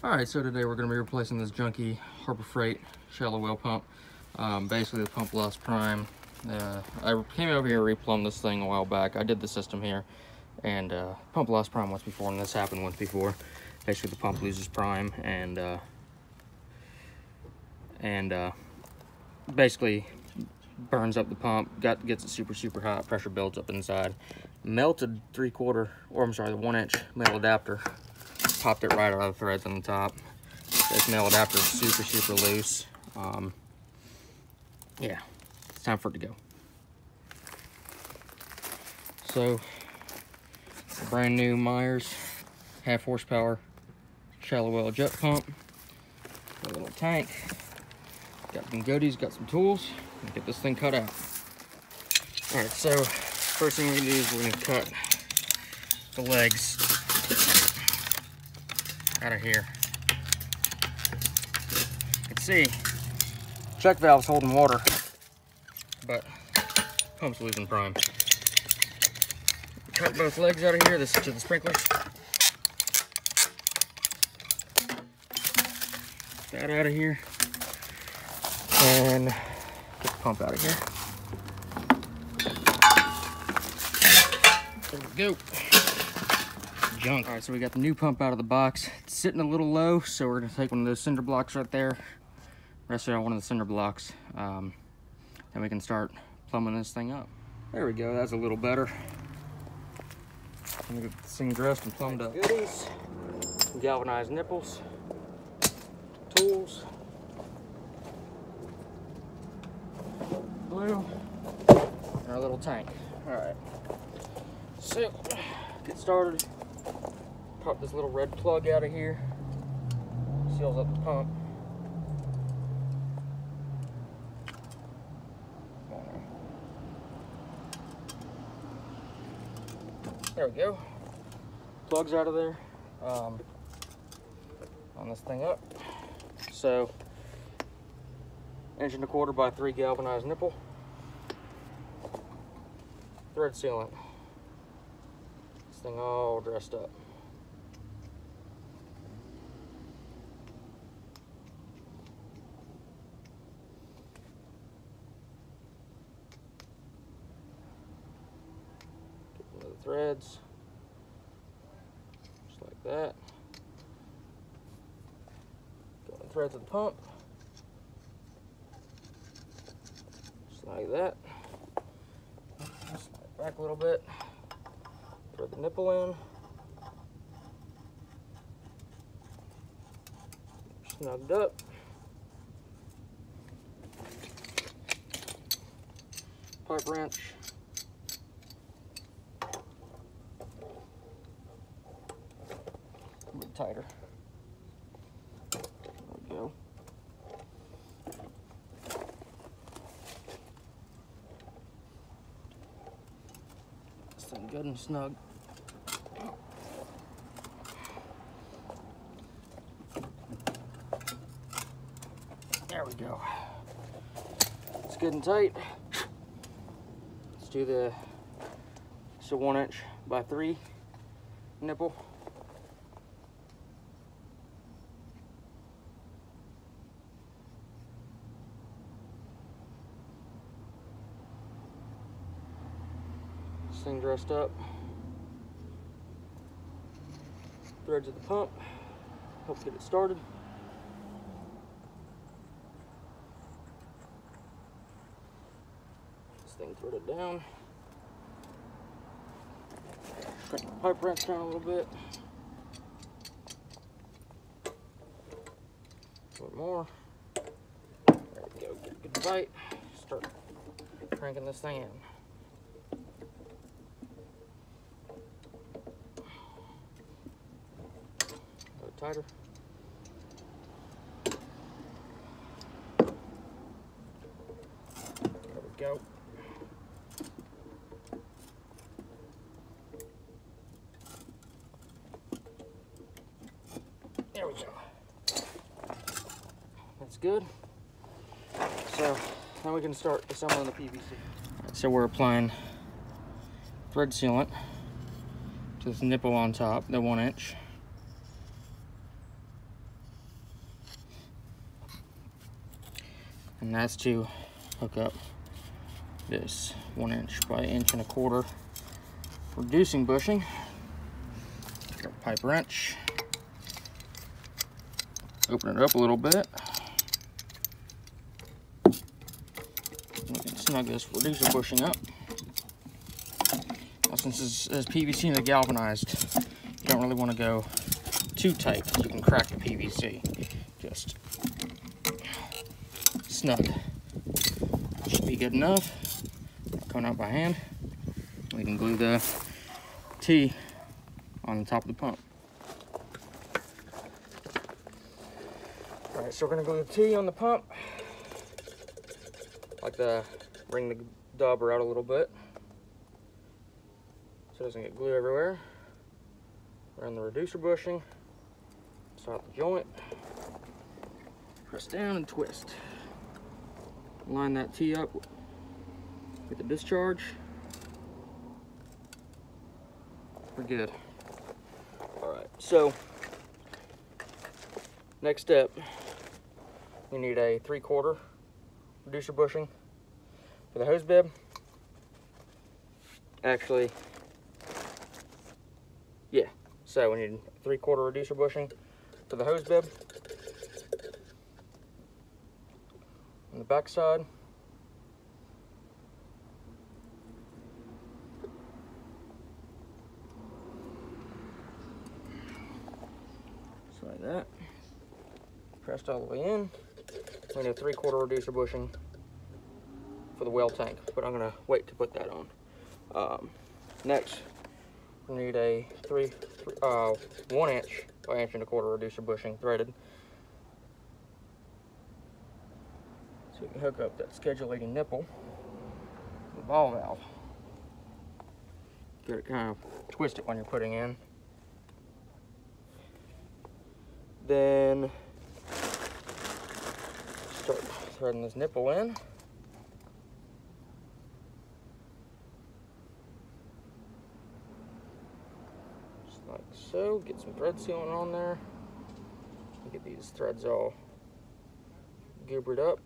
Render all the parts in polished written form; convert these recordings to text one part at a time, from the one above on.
Alright, so today we're going to be replacing this junky Harbor Freight shallow well pump. Basically the pump lost prime. I came over here to replumb this thing a while back. I did the system here, and pump lost prime once before, and this happened once before. Basically the pump loses prime and basically burns up the pump, gets it super hot, pressure builds up inside. Melted the 1-inch male adapter. Popped it right out of the threads on the top. This male adapter is super loose. Yeah, it's time for it to go. So, brand new Myers 1/2 horsepower shallow well jet pump. A little tank. Got some goodies, got some tools. Get this thing cut out. All right, so first thing we're gonna do is we're gonna cut the legs out of here. You can see check valve's holding water, but pump's losing prime. Cut both legs out of here. This is to the sprinklers. That out of here, and get the pump out of here. There we go. Junk. All right, so we got the new pump out of the box. It's sitting a little low, so we're gonna take one of those cinder blocks right there, rest it on one of the cinder blocks. Then we can start plumbing this thing up. There we go, that's a little better. Let me get this thing dressed and plumbed up. Goodies, galvanized nipples, tools, glue, and our little tank. All right, so get started. Pop this little red plug out of here, seals up the pump. There we go. Plug's out of there. On this thing up. So, 1 1/4 by 3 galvanized nipple. Thread sealant. This thing all dressed up. Threads, just like that. Go in the threads of the pump, just like that. Slide back a little bit, thread the nipple in, snugged up. Pipe wrench. A bit tighter. There we go. This thing good and snug. There we go. It's good and tight. Let's do the 1-inch by 3 nipple. Thing dressed up. Threads of the pump. Help get it started. This thing threaded down. Crank the pipe wrench down a little bit. A little more. There we go. Get a good bite. Start cranking this thing in. Tighter. There we go. There we go. That's good. So now we can start assembling the PVC. So we're applying thread sealant to this nipple on top, the 1 inch. And that's to hook up this 1 inch by 1.25 inch reducing bushing. Got a pipe wrench. Open it up a little bit. We can snug this reducer bushing up. Now, since this is PVC and galvanized, you don't really want to go too tight because you can crack the PVC. Just snug. Should be good enough. Coming out by hand. We can glue the T on the top of the pump. Alright, so we're going to glue the T on the pump. Like to bring the dauber out a little bit so it doesn't get glue everywhere. Around the reducer bushing. Start the joint. Press down and twist. Line that T up with the discharge. We're good. Alright, so next step, we need a 3/4 reducer bushing for the hose bib. Actually, yeah, so we need 3/4 reducer bushing for the hose bib. On the back side, just like that. Pressed all the way in. We need a 3/4 reducer bushing for the well tank, but I'm gonna wait to put that on. Next, we need a 1 inch by 1.25 inch reducer bushing threaded. So we can hook up that schedulating nipple, the ball valve. Get it kind of twist it when you're putting in. Then start threading this nipple in. Just like so. Get some thread sealant on there. Get these threads all goobered up.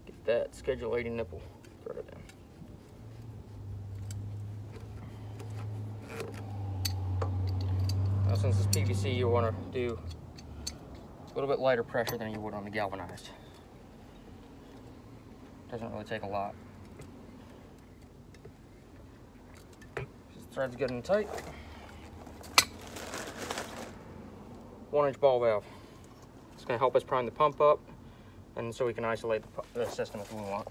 Get that schedulating nipple threaded in. Now, since it's PVC, you want to do a little bit lighter pressure than you would on the galvanized. Doesn't really take a lot. The thread's good and tight. 1 inch ball valve. It's going to help us prime the pump up, and so we can isolate the system if we want.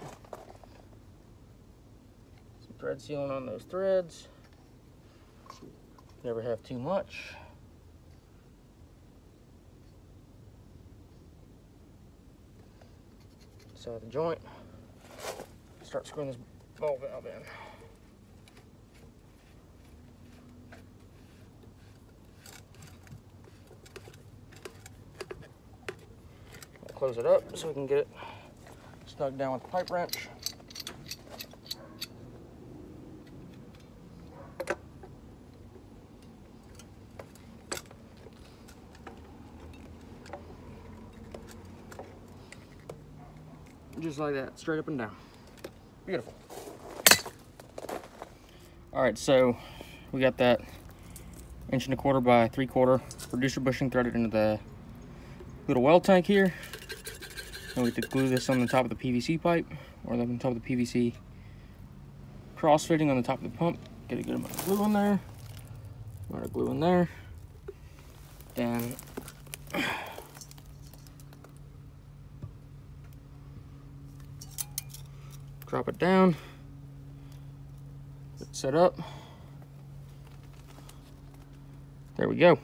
Some thread sealant on those threads. Never have too much. Inside the joint. Start screwing this ball valve in. I'll close it up so we can get it snug down with the pipe wrench. Just like that, straight up and down. Beautiful. All right, so we got that 1.25 inch by 3/4 reducer bushing threaded into the little well tank here. And we could glue this on the top of the PVC pipe, or on top of the PVC cross-fitting on the top of the pump. Get a good amount of glue in there. Amount of glue in there. Then drop it down, get it set up. There we go.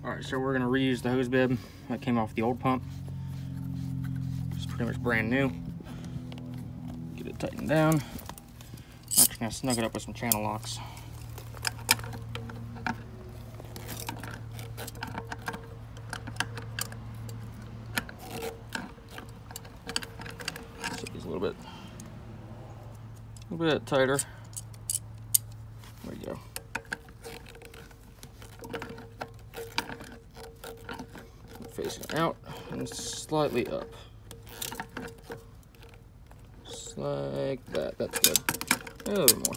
All right, so we're gonna reuse the hose bib that came off the old pump. It's pretty much brand new. Get it tightened down. I'm actually gonna snug it up with some channel locks. So it's a little bit tighter. There we go. facing out and slightly up. Just like that. That's good. A little more.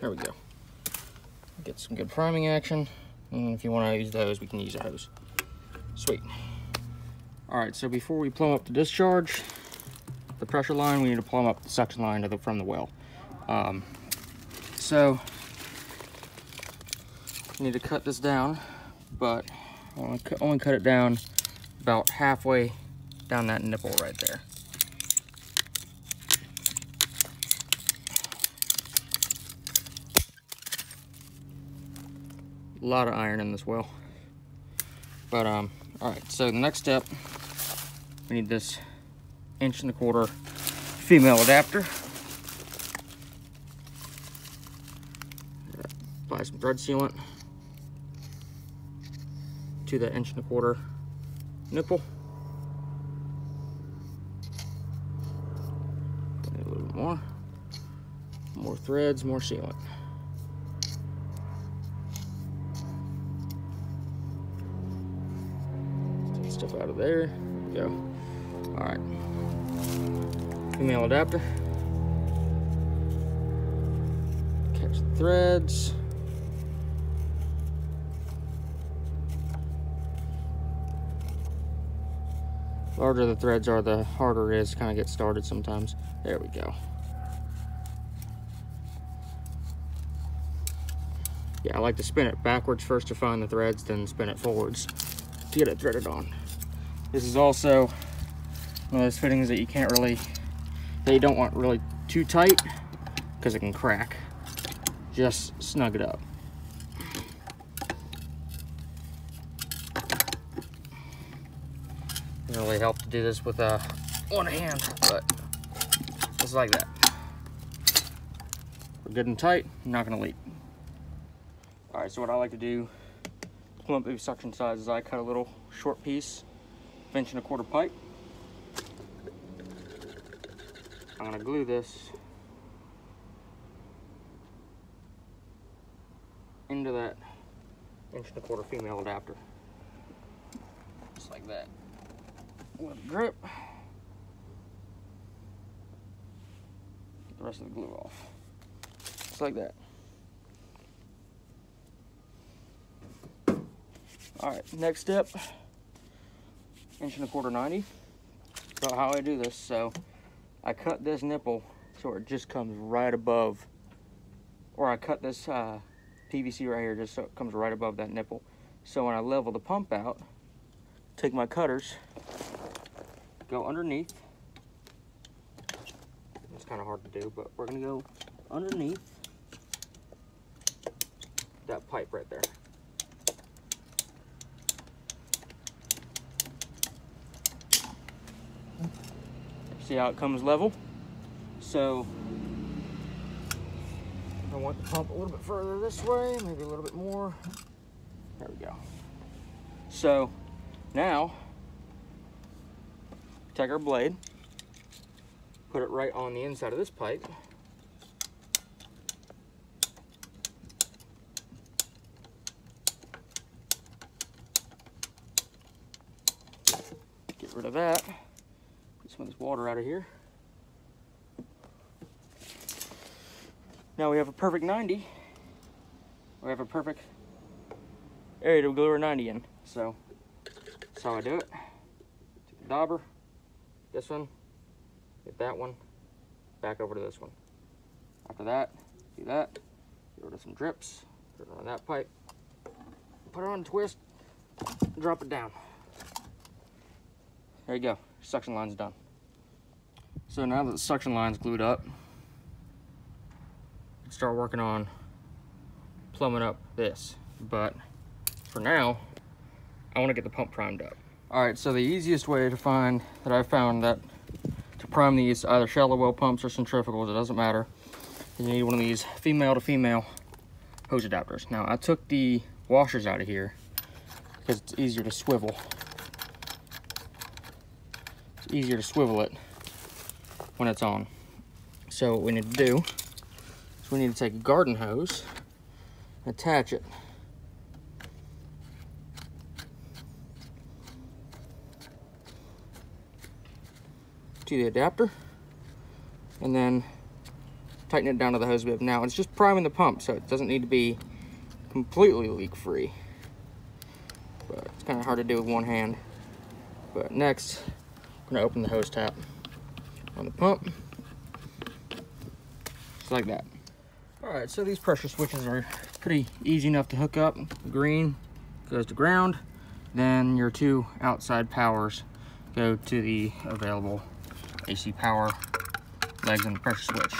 There we go. Get some good priming action. And if you want to use the hose, we can use a hose. Sweet. All right, so before we plumb up the discharge, the pressure line, we need to plumb up the suction line from the well. So, you need to cut this down, but I want to only cut it down about halfway down that nipple right there. A lot of iron in this well. But, all right, so the next step, we need this 1.25" female adapter. Apply some thread sealant to that 1.25" nipple. A little bit more threads, more sealant. Take stuff out of there. There we go. All right, female adapter. Catch the threads. The larger the threads are, the harder it is to kind of get started sometimes. There we go. Yeah, I like to spin it backwards first to find the threads, then spin it forwards to get it threaded on. This is also one of those fittings that you don't want really too tight because it can crack. Just snug it up. Doesn't really help to do this with one hand, but just like that. We're good and tight, not gonna leak. All right, so what I like to do to plumb up these suction sides is I cut a little short piece, 1.25" pipe. I'm gonna glue this into that 1.25" female adapter, just like that. With a grip, get the rest of the glue off, just like that. All right, next step, 1.25" 90. About how I do this, so I cut this nipple so it just comes right above, or I cut this PVC right here just so it comes right above that nipple. So when I level the pump out, take my cutters, go underneath. It's kind of hard to do, but we're gonna go underneath that pipe right there. See how it comes level? So I want the pump a little bit further this way, maybe a little bit more. There we go. So now take our blade, put it right on the inside of this pipe. Get rid of that. Get some of this water out of here. Now we have a perfect 90. We have a perfect area to glue our 90 in. So that's how I do it. Take the dauber, this one, get that one, back over to this one. After that, do that, get rid of some drips, put it on that pipe, put it on a twist, drop it down. There you go, suction line's done. So now that the suction line's glued up, start working on plumbing up this. But for now, I want to get the pump primed up. All right, so the easiest way to find that I've found that to prime these either shallow well pumps or centrifugals, it doesn't matter, you need one of these female to female hose adapters. Now I took the washers out of here because it's easier to swivel. It's easier to swivel it when it's on. So what we need to do, we need to take a garden hose, attach it to the adapter, and then tighten it down to the hose bib. Now it's just priming the pump, so it doesn't need to be completely leak free, but it's kind of hard to do with one hand. But next, I'm going to open the hose tap on the pump, just like that. All right, so these pressure switches are pretty easy enough to hook up. The green goes to ground, then your two outside powers go to the available AC power legs on the pressure switch.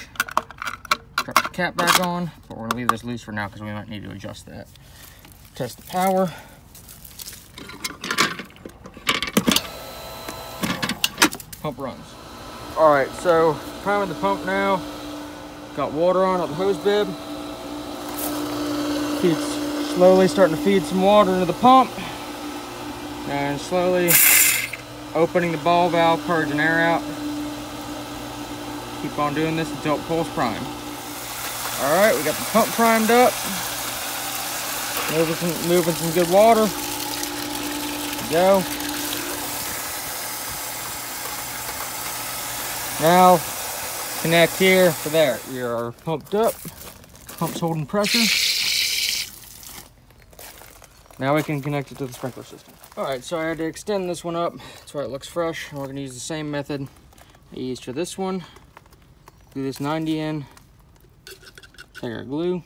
Drop the cap back on, but we're gonna leave this loose for now because we might need to adjust that. Test the power. Pump runs. All right, so priming the pump now. Got water on the hose bib. It's slowly starting to feed some water into the pump, and slowly opening the ball valve, purging air out. Keep on doing this until it pulls prime. All right, we got the pump primed up. Moving some good water. There we go. Now connect here to there. You're pumped up. Pump's holding pressure. Now we can connect it to the sprinkler system. All right, so I had to extend this one up. That's why it looks fresh. And we're gonna use the same method I used for this one. Glue this 90 in. Take our glue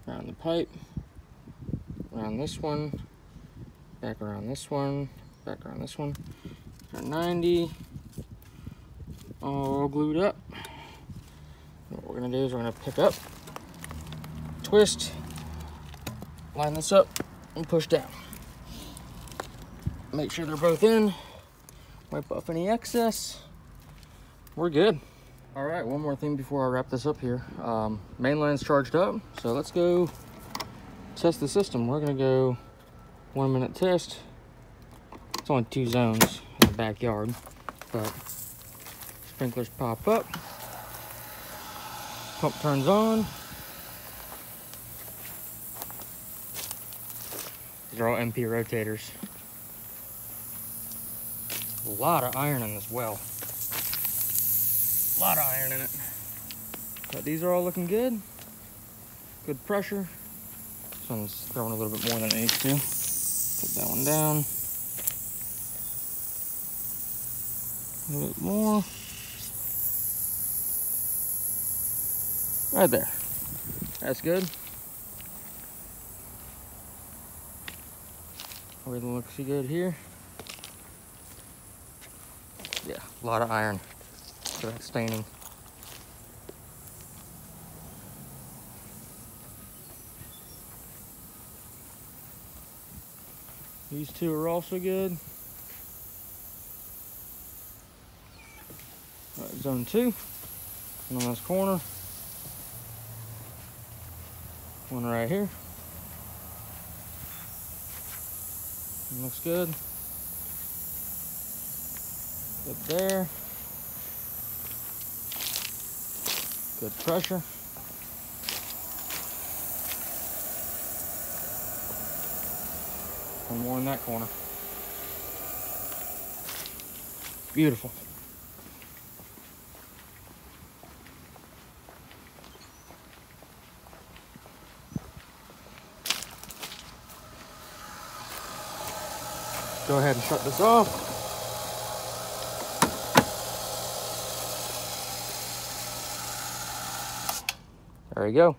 around the pipe, around this one, back around this one, back around this one. Got 90, all glued up. What we're gonna do is we're gonna pick up, twist, line this up, and push down. Make sure they're both in. Wipe off any excess. We're good. All right, one more thing before I wrap this up here. Main line's charged up, so let's go test the system. We're gonna go 1 minute test. It's only 2 zones in the backyard, but sprinklers pop up. Pump turns on. These are all MP rotators. A lot of iron in this well. A lot of iron in it. But these are all looking good. Good pressure. This one's throwing a little bit more than it needs to. Put that one down. A little bit more. Right there. That's good. Everything looks good here. Yeah, a lot of iron for that staining. These two are also good. All right, zone 2. One on this corner. One right here. Looks good. Good there. Good pressure. One more in that corner. Beautiful. Go ahead and shut this off. There you go.